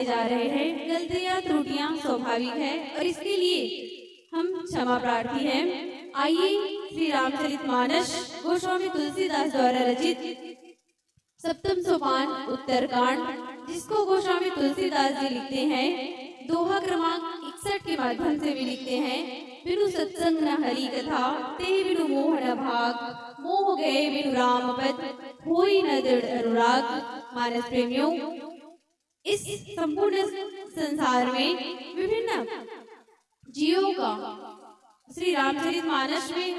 जा रहे हैं। गलतियां त्रुटियां स्वाभाविक है और इसके लिए हम क्षमा प्रार्थी हैं। आइए श्री रामचरितमानस गोस्वामी तुलसीदास द्वारा रचित सप्तम सोपान उत्तरकांड, जिसको गोस्वामी तुलसीदास जी लिखते हैं, दोहा क्रमांक 61 के माध्यम से भी लिखते हैं। बिनु सत्संग न हरि कथा, ते बिनु मोह न भाग, मोह गए बिनु राम पद, होई न दृढ़ अनुराग। मानस प्रेमियों, इस संपूर्ण संसार में विभिन्न जीवों का श्री रामचरितमानस में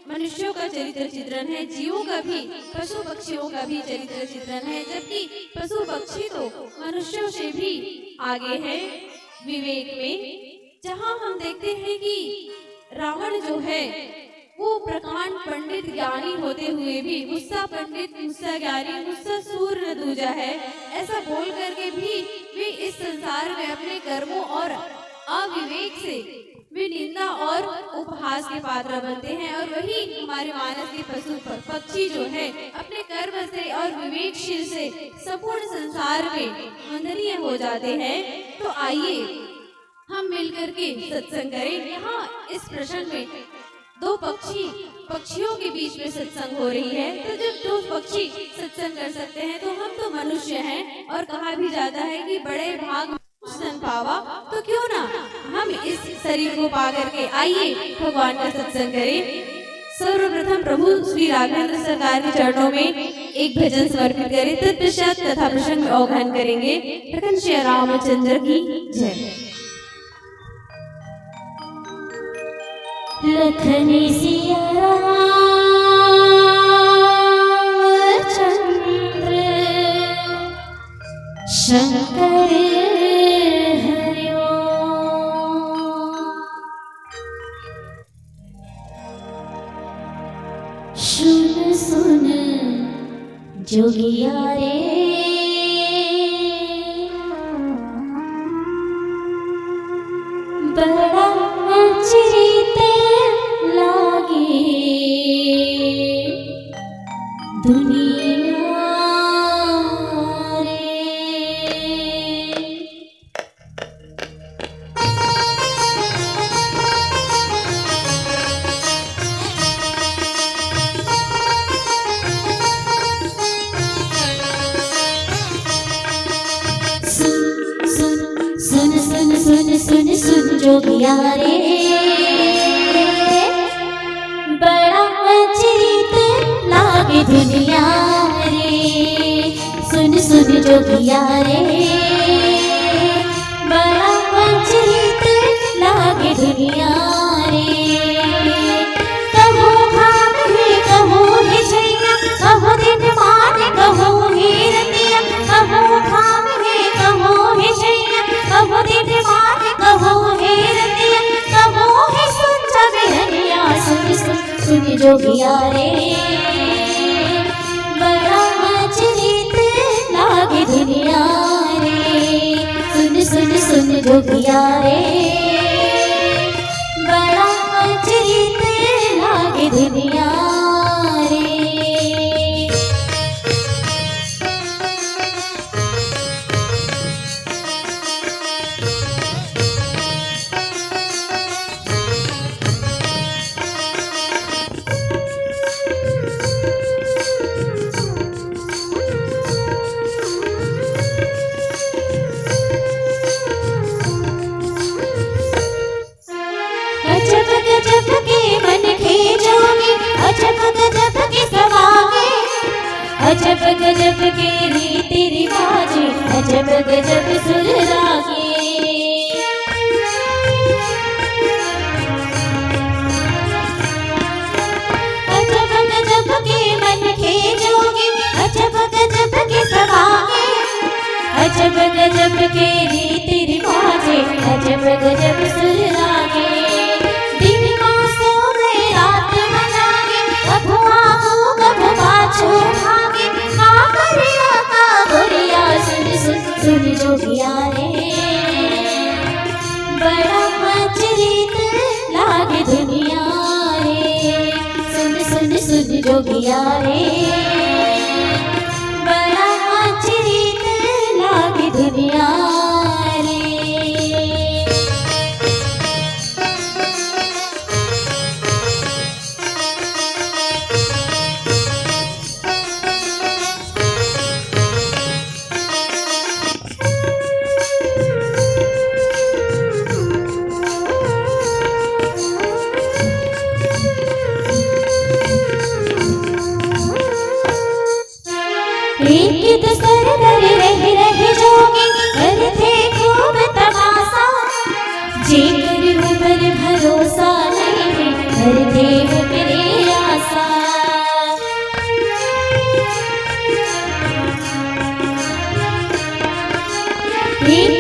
मनुष्यों का चरित्र चित्रण है, जीवों का भी, पशु पक्षियों का भी चरित्र चित्रण है, जबकि पशु पक्षी तो मनुष्यों से भी आगे है विवेक में। जहां हम देखते हैं कि रावण जो है वो प्रकांड पंडित ज्ञानी होते हुए भी मुस्सा पंडित मुस्सा ज्ञानी मुस्सा सूर्य दूजा है, ऐसा बोल करके भी वे इस संसार में अपने कर्मों और अविवेक से वे निंदा और उपहास के पात्र बनते हैं। और वही हमारे मानस के पशु पक्षी जो है अपने कर्म से और विवेकशील से संपूर्ण संसार में वंदनीय हो जाते हैं। तो आइए हम मिलकर के सत्संग करें। यहाँ इस प्रश्न में दो पक्षियों के बीच में सत्संग हो रही है, तो जब दो पक्षी सत्संग कर सकते हैं तो हम तो मनुष्य हैं, और कहा भी जाता है कि बड़े भाग सन पावा, तो क्यों ना हम इस शरीर को पा करके आइए भगवान का सत्संग करें। सर्वप्रथम प्रभु श्री राघवेंद्र सरकार के चरणों में एक भजन समर्पित करें, तत्पश्चात कथा प्रसंग में अवगाहन करेंगे। प्रकन श्री रामचंद्र की जय। लखन सिया चंद्र शंकर हरिओ, सुन सुन जोगिया रे, बड़ा चिरित लागे दुनिया रे। सुन सुन सुन सुन सुन जोगिया रे, बड़ा चिरित लागे दुनिया रे। सुन सुन जोगिया रे, बड़ा चिरित लागे दुनिया रे। कहो घाम है कहो है छैया, कहो दिन मान कहो है रतिया। कहो घाम है कहो है छैया, कहो दिन मान कहो है रतिया। कहो है सुन जगनिया, सुन सुन सुन जोगिया रे, बड़ा चिरित लागे दुनिया रे। सुन सुन सुन जोगिया रे, बड़ा चिरित लागे दुनिया रे। अजब गजब के मन खेजोगे, अजब गजब के सवागे, अजब गजब के रीति रिवाज, अजब गजब सुर लागे। अजब गजब के मन खेजोगे, अजब गजब के सवागे, अजब गजब के रीति रिवाज, अजब गजब सुर लागे। सुन जोगिया रे, बड़ा चिरित लागे दुनिया रे। सुन सुन सुन जोगिया रे, बड़ा चिरित लागे दुनिया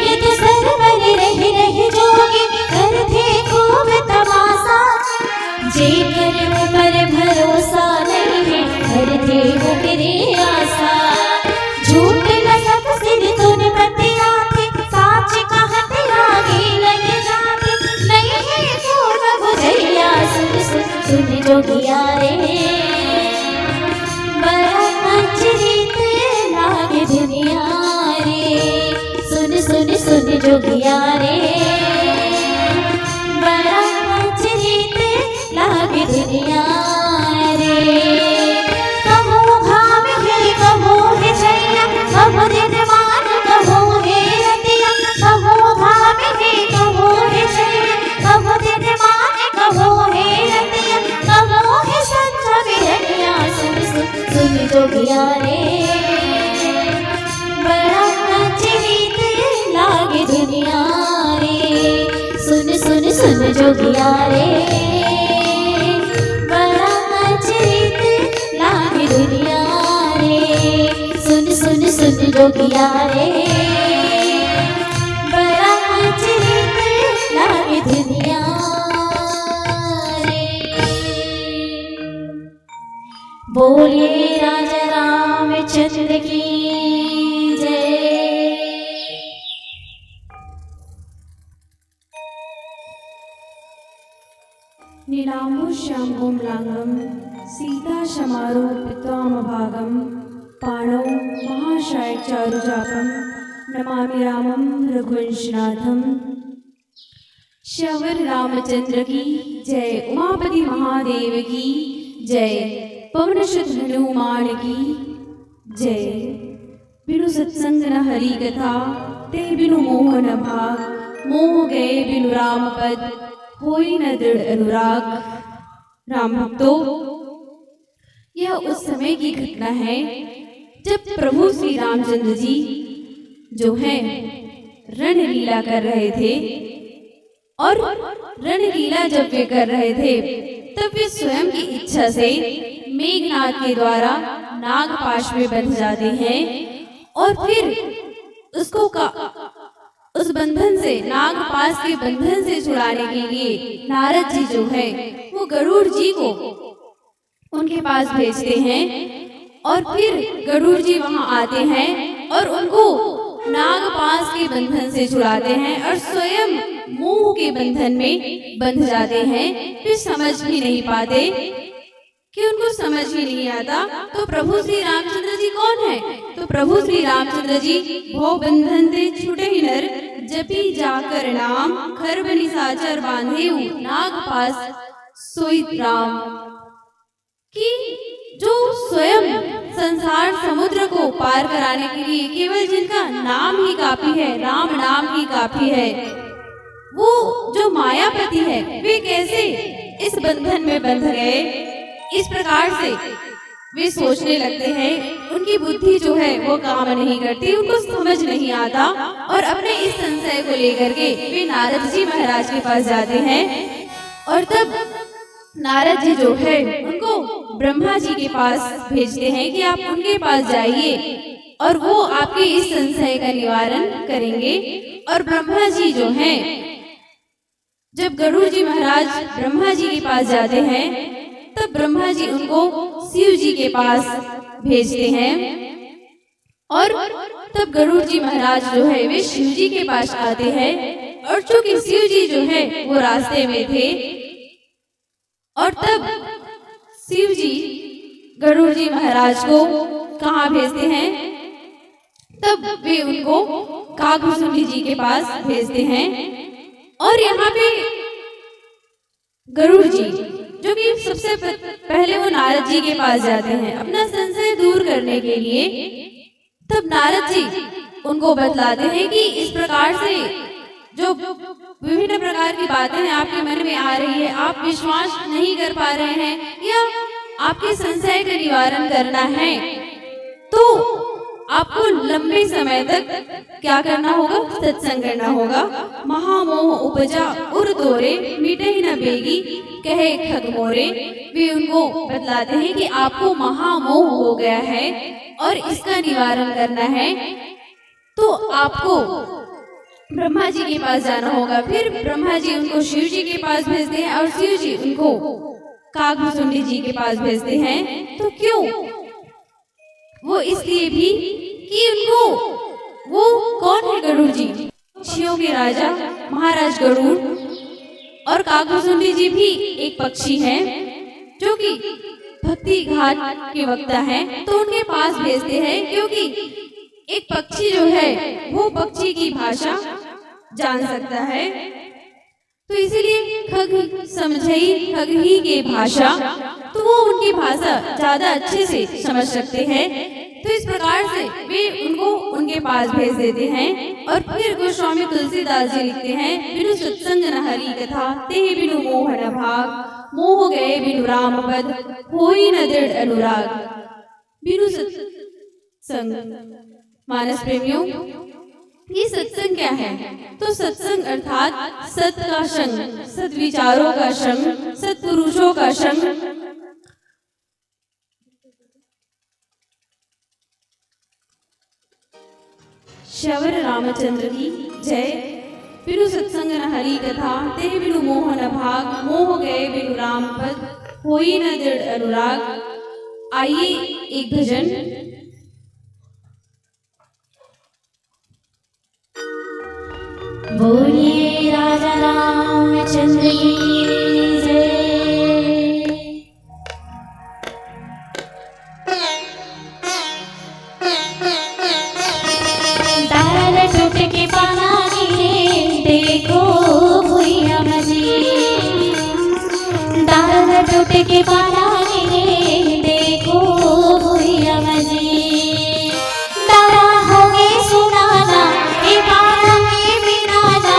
खेलत सरवर रही रही जोगी करथे खूब तमाशा जेकर ऊपर भरोसा नहीं है करथे ओकरे आशा झूठ न सब सिर तुन बतिया थे साच कहत आगे लग जाते नहीं है पूर्ण बुझैया सुन सुन सुन जोगिया रे बड़ा अचरित लागे दुनिया रे सुन सुन सुन जोगिया रे बड़ा अचरित लागे दुनिया रे कहो घाम है कहो है छैया कहो दिन मान कहो है रतिया कहो घाम है कहो है छैया कहो दिन मान कहो है रतिया कहो है संझा बिरनिया सुन सुन सुन जोगिया रे बड़ा अचरित लागे दुनिया रे सुन सुन सुन जोगिया रे बड़ा अचरित लागे दुनिया रे सुन सुन सुन जोगिया रे बड़ा अचरित लागे दुनिया रे बोलिए राजा रामचंद्र की जय। नीलाम्बुश्यामगोमलांगं सीताशमारोपित्वामभागं पाणौ महाशायचारुजापं नमामि रामं रघुवंशनाथं। श्यावर रामचंद्र की जय, उमापति महादेव की जय, पवनसुत हनुमान की जय। बिनु सत्संग न हरि कथा ते बिनु मोह न भाग मोह गए बिनु राम पद होई न दृढ़ अनुराग। राम भक्तों, यह उस समय की घटना है जब प्रभु श्री रामचंद्र जी जो हैं रणलीला कर रहे थे, और रणलीला जब वे कर रहे थे तब वे स्वयं की इच्छा से मेघनाद के द्वारा नागपाश में बंध जाते हैं, और फिर उसको उस बंधन से, नागपाश के बंधन से छुड़ाने के लिए नारद जी जो है वो गरुड़ जी को उनके पास भेजते हैं, और फिर गरुड़ जी वहां आते हैं और उनको नागपाश के बंधन से छुड़ाते हैं और स्वयं मोह के बंधन में बंध जाते हैं। फिर समझ भी नहीं पाते कि उनको समझ भी नहीं आता तो प्रभु श्री रामचंद्र जी कौन है। तो प्रभु श्री रामचंद्र जी भव बंधन ते छूटे ही नर जपी जाकर नाम खर बनी साचर बांधे नागपाश सोई राम। कि जो स्वयं संसार समुद्र को पार कराने के लिए केवल जिनका नाम ही काफी है, राम नाम ही काफी है, वो जो मायापति है वे कैसे इस बंधन में बंध गए। इस प्रकार से वे सोचने लगते हैं, उनकी बुद्धि जो है वो काम नहीं करती, उनको समझ नहीं आता, और अपने इस संशय को लेकर के वे नारद जी महाराज के पास जाते हैं। और तब नारद जी जो है उनको ब्रह्मा जी के पास भेजते हैं कि आप उनके पास जाइए और वो आपके इस संशय का निवारण करेंगे। और ब्रह्मा जी जो हैं, जब गरुड़ जी महाराज ब्रह्मा जी के पास जाते हैं तब ब्रह्मा जी उनको शिव जी के पास भेजते हैं, और तब गरुड़ जी महाराज जो है वे शिव जी के पास आते हैं। और चूंकि शिव जी जो है वो रास्ते में थे, और तब शिव जी गरुड़ जी महाराज को कहाँ भेजते हैं, तब वे उनको कागभूषुंडी जी के पास भेजते हैं। और यहाँ पे गरुड़ जी जो कि सबसे पहले वो नारद जी के पास जाते हैं अपना संशय दूर करने के लिए। तब नारद जी उनको बतलाते हैं कि इस प्रकार से जो विभिन्न प्रकार की बातें आपके मन में आ रही है, आप विश्वास नहीं कर पा रहे हैं या आपके संशय का निवारण करना है, तो आपको लंबे समय तक क्या करना होगा, सत्संग करना होगा। महामोह उपजा उर तोरे मिटे न बेगी कहे खग मोरे। वे उनको बतलाते हैं कि आपको महामोह हो गया है और इसका निवारण करना है, तो आपको ब्रह्मा जी के पास जाना होगा। फिर ब्रह्मा जी उनको शिव जी के पास भेजते हैं और शिव जी उनको काकभुसुंडी जी के पास भेजते हैं। तो क्यों? वो इसलिए भी कि उनको, वो कौन है गरुड़ जी? पक्षियों के राजा महाराज गरुड़, और काकभुसुंडी जी भी एक पक्षी हैं जो कि भक्ति घाट के वक्ता हैं। तो उनके पास भेजते हैं क्योंकि एक पक्षी जो है वो पक्षी की भाषा जान सकता है। तो इसीलिए खग समझई खगही के भाषा, तो वो उनकी भाषा ज्यादा अच्छे से समझ सकते हैं। तो इस प्रकार से वे उनको उनके पास भेज देते हैं। और फिर गोस्वामी तुलसीदास जी लिखते हैं, बिनु सत्संग न हरि कथा, ते बिनु मोह न भाग, मोह गए बिनु राम पद, होई न दृढ़ अनुराग। बिनु सत्संग, मानस प्रेमियों, ये सत्संग क्या है? तो सत्संग अर्थात सत का संग, सद्विचारों का संग, सत्पुरुषों का संग। श्रवण रामचंद्र की जय। बिनु सत्संग न हरि कथा, ते बिनु मोह न भाग, मोह गए बिनु राम पद, होई न दृढ़ अनुराग। आइए एक भजन। बोलिए राजा रामचंद्र की जय। दाल टूट के पाना गिरे, देखो भुइया मजी। दाल टूट के पाना गिरे, देखो भुइया मजी। दारा हो गए सुनाना, ए पाना में बिना ना।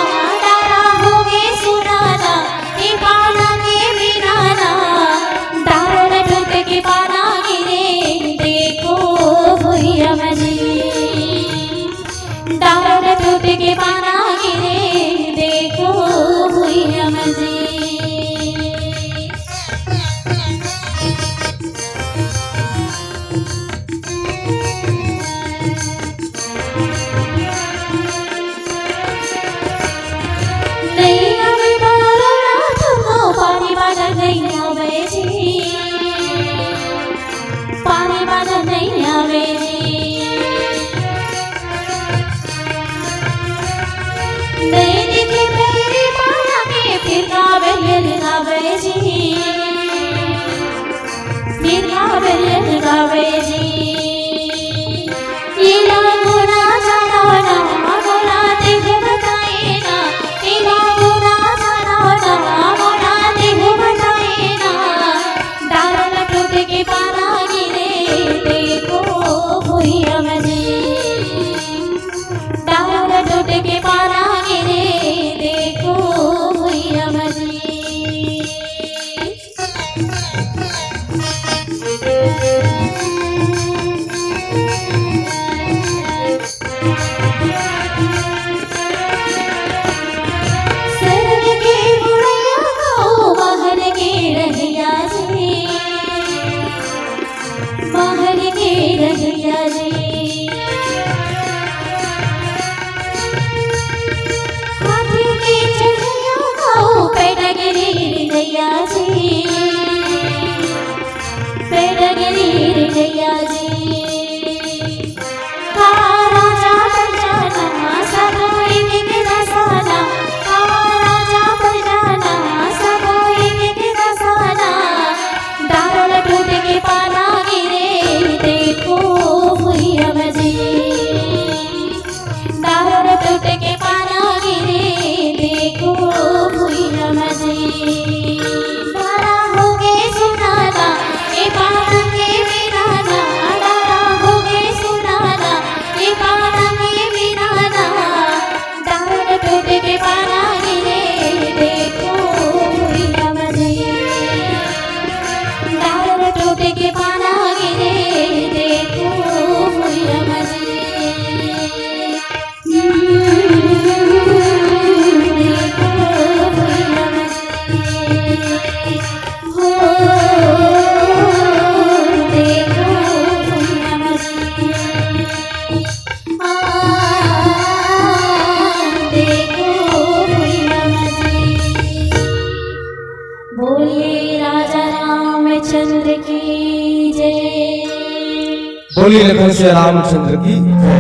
बोलिए लखन श्री रामचंद्र की जय।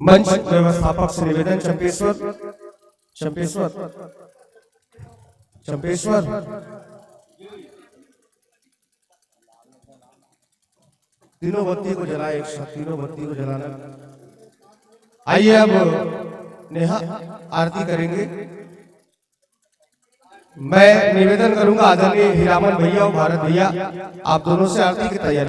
मंच व्यवस्थापक से निवेदन, चंपेश्वर चंपेश्वर चंपेश्वर तीनों बत्ती को जलाए, एक साथ तीनों बत्ती को जलाना। आइए अब नेहा आरती करेंगे। मैं निवेदन करूंगा आदरणीय हीरामन भैया और भारत भैया, आप दोनों से आरती की तैयारी।